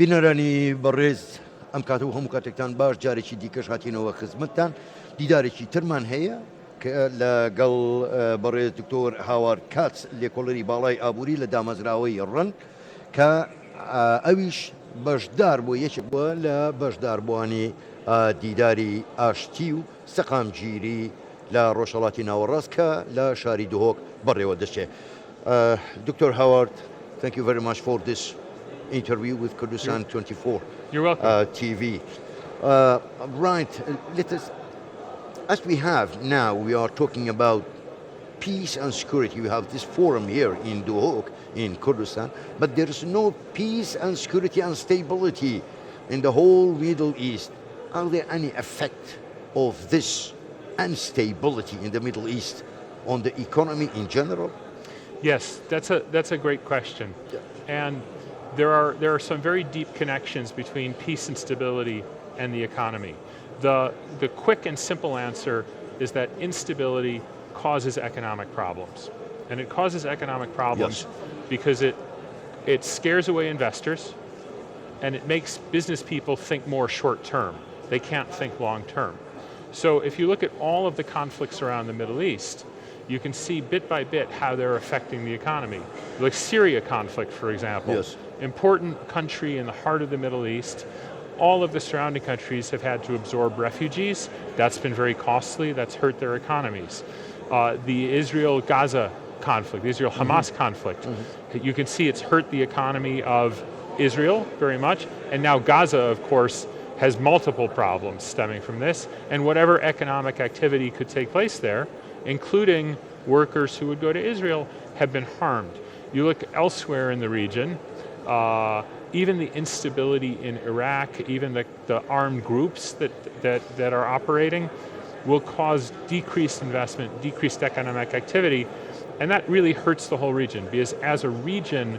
بینەرانی بەڕێز ئەم کات و هەموو کاتێکتان باش جارێکی دیکەش هاتینەوە خزمەتتان دیدارێکی ترمان هەیە کە لەگەڵ بەڕێز دکتۆر هاوارد کاتس لێکۆڵەری باڵای ئابووری لە دامەزراوەی ڕەن کە ئەویش بەشدار بۆ یەکێک بووە لە بەشداربووانی دیداری ئاشتی و سەقامگیری لە ڕۆژهەڵاتی ناوەڕاست کە لە شاری دهۆک بەڕێوە دەچێت. Dr. Howard, thank you very much for this interview with Kurdistan 24 You're welcome. TV. Right, let us, as we have now, we are talking about peace and security. We have this forum here in Duhok, in Kurdistan, but there is no peace and security and stability in the whole Middle East. Are there any effect of this instability in the Middle East on the economy in general? Yes, that's a great question. And there are some very deep connections between peace and stability and the economy. The quick and simple answer is that instability causes economic problems. And it causes economic problems because it scares away investors and it makes business people think more short term. They can't think long term. So if you look at all of the conflicts around the Middle East, you can see bit by bit how they're affecting the economy. Like Syria conflict, for example. Yes. Important country in the heart of the Middle East. All of the surrounding countries have had to absorb refugees. That's been very costly. That's hurt their economies. The Israel-Gaza conflict, the Israel-Hamas conflict. You can see it's hurt the economy of Israel very much. And now Gaza, of course, has multiple problems stemming from this. And whatever economic activity could take place there, including workers who would go to Israel, have been harmed. You look elsewhere in the region, even the instability in Iraq, even the armed groups that are operating will cause decreased investment, decreased economic activity, and that really hurts the whole region because as a region,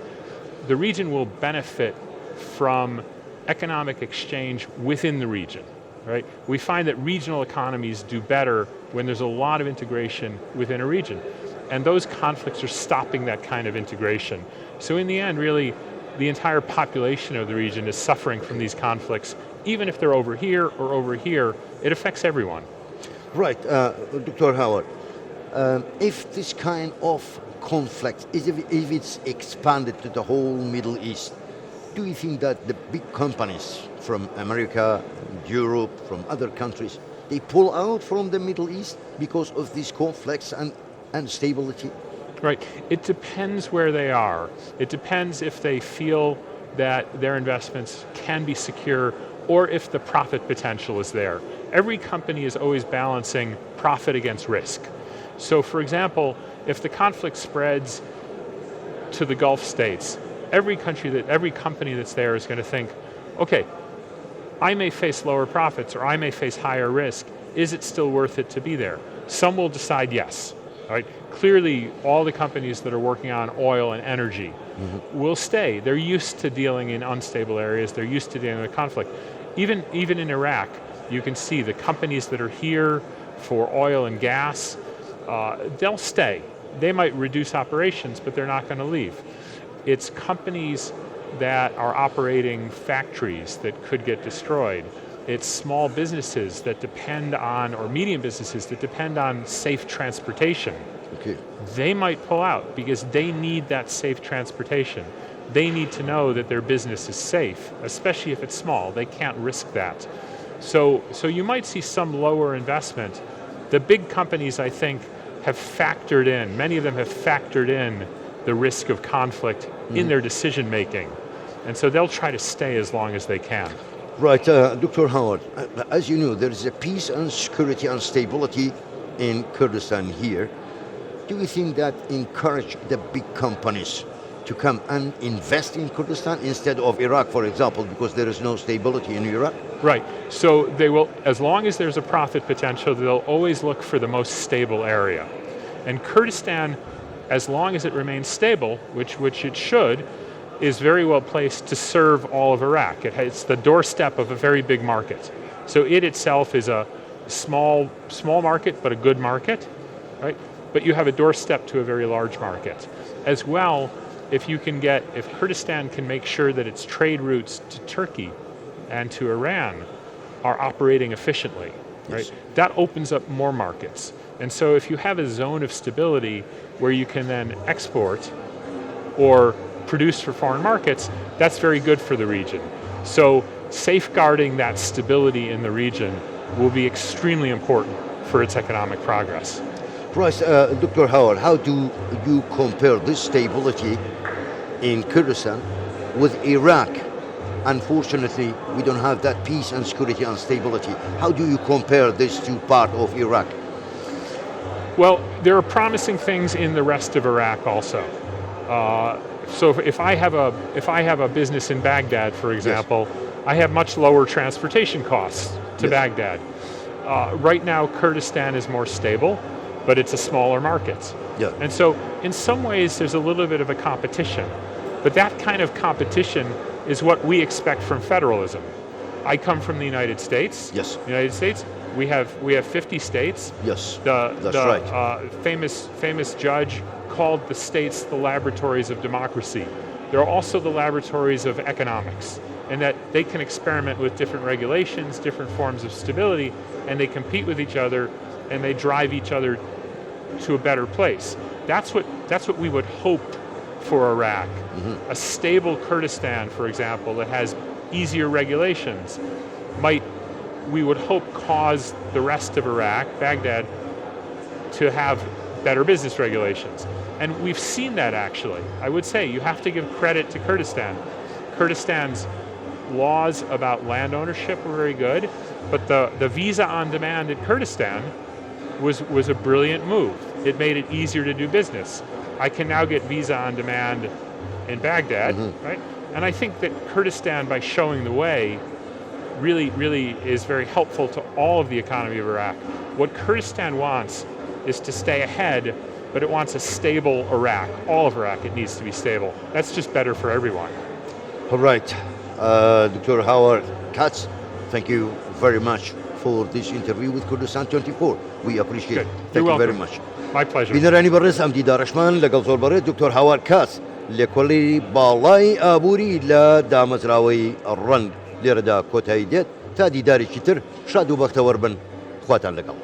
the region will benefit from economic exchange within the region. Right? We find that regional economies do better when there's a lot of integration within a region. And those conflicts are stopping that kind of integration. So in the end, really, the entire population of the region is suffering from these conflicts. Even if they're over here or over here, it affects everyone. Right, Dr. Howard, if this kind of conflict, if it's expanded to the whole Middle East, do you think that the big companies from America, Europe, from other countries, they pull out from the Middle East because of these conflicts and instability? Right. It depends where they are. It depends if they feel that their investments can be secure or if the profit potential is there. Every company is always balancing profit against risk. So for example, if the conflict spreads to the Gulf states, every company that's there is going to think, okay, I may face lower profits or I may face higher risk. Is it still worth it to be there? Some will decide yes. Right? Clearly, all the companies that are working on oil and energy will stay. They're used to dealing in unstable areas. They're used to dealing with conflict. Even in Iraq, you can see the companies that are here for oil and gas, they'll stay. They might reduce operations, but they're not going to leave. It's companies that are operating factories that could get destroyed. It's small businesses that depend on, or medium businesses that depend on safe transportation. Okay. They might pull out because they need that safe transportation. They need to know that their business is safe, especially if it's small. They can't risk that. So you might see some lower investment. The big companies, I think, have factored in, many of them have factored in the risk of conflict in their decision making. And so they'll try to stay as long as they can. Right, Dr. Howard, as you know, there is a peace and security and stability in Kurdistan here. Do you think that encourage the big companies to come and invest in Kurdistan instead of Iraq, for example, because there is no stability in Iraq? Right, so they will, as long as there's a profit potential, they'll always look for the most stable area. And Kurdistan, as long as it remains stable, which it should, is very well placed to serve all of Iraq. It's the doorstep of a very big market. So it itself is a small market, but a good market, right? But you have a doorstep to a very large market. As well, if Kurdistan can make sure that its trade routes to Turkey and to Iran are operating efficiently, right? That opens up more markets. And so if you have a zone of stability where you can then export or produce for foreign markets, that's very good for the region. So safeguarding that stability in the region will be extremely important for its economic progress. Right, Dr. Howard, how do you compare this stability in Kurdistan with Iraq? Unfortunately, we don't have that peace and security and stability. How do you compare these two parts of Iraq? Well, there are promising things in the rest of Iraq also. So if I have a business in Baghdad, for example, I have much lower transportation costs to Baghdad. Right now, Kurdistan is more stable, but it's a smaller market. And so in some ways, there's a little bit of a competition. But that kind of competition is what we expect from federalism. I come from the United States. United States, we have 50 states. That's right. Famous judge called the states the laboratories of democracy. They're also the laboratories of economics, and that they can experiment with different regulations, different forms of stability, and they compete with each other, and they drive each other to a better place. That's what we would hope for Iraq. A stable Kurdistan, for example, that has easier regulations might, we would hope, cause the rest of Iraq, Baghdad, to have better business regulations. And we've seen that actually. I would say you have to give credit to Kurdistan. Kurdistan's laws about land ownership were very good, but the visa on demand in Kurdistan was a brilliant move. It made it easier to do business. I can now get visa on demand in Baghdad, right? And I think that Kurdistan, by showing the way, really is very helpful to all of the economy of Iraq. What Kurdistan wants is to stay ahead, but it wants a stable Iraq. All of Iraq, it needs to be stable. That's just better for everyone. All right. Dr. Howard Katz, thank you very much for this interview with Kurdistan 24. We appreciate it. Thank you very much. My pleasure. بینەرانی بەڕێز ئەمدی داڕشمان لەگەڵ زۆربەڕێ دکتۆر هاوارد کاس لە کۆڵی باڵای ئابووری لە دامەزراوەی ڕەنگ لێرەدا کۆتایی دێت تا دیدارێکی تر شاد و بەختەوەربن خواتان لەگەڵ.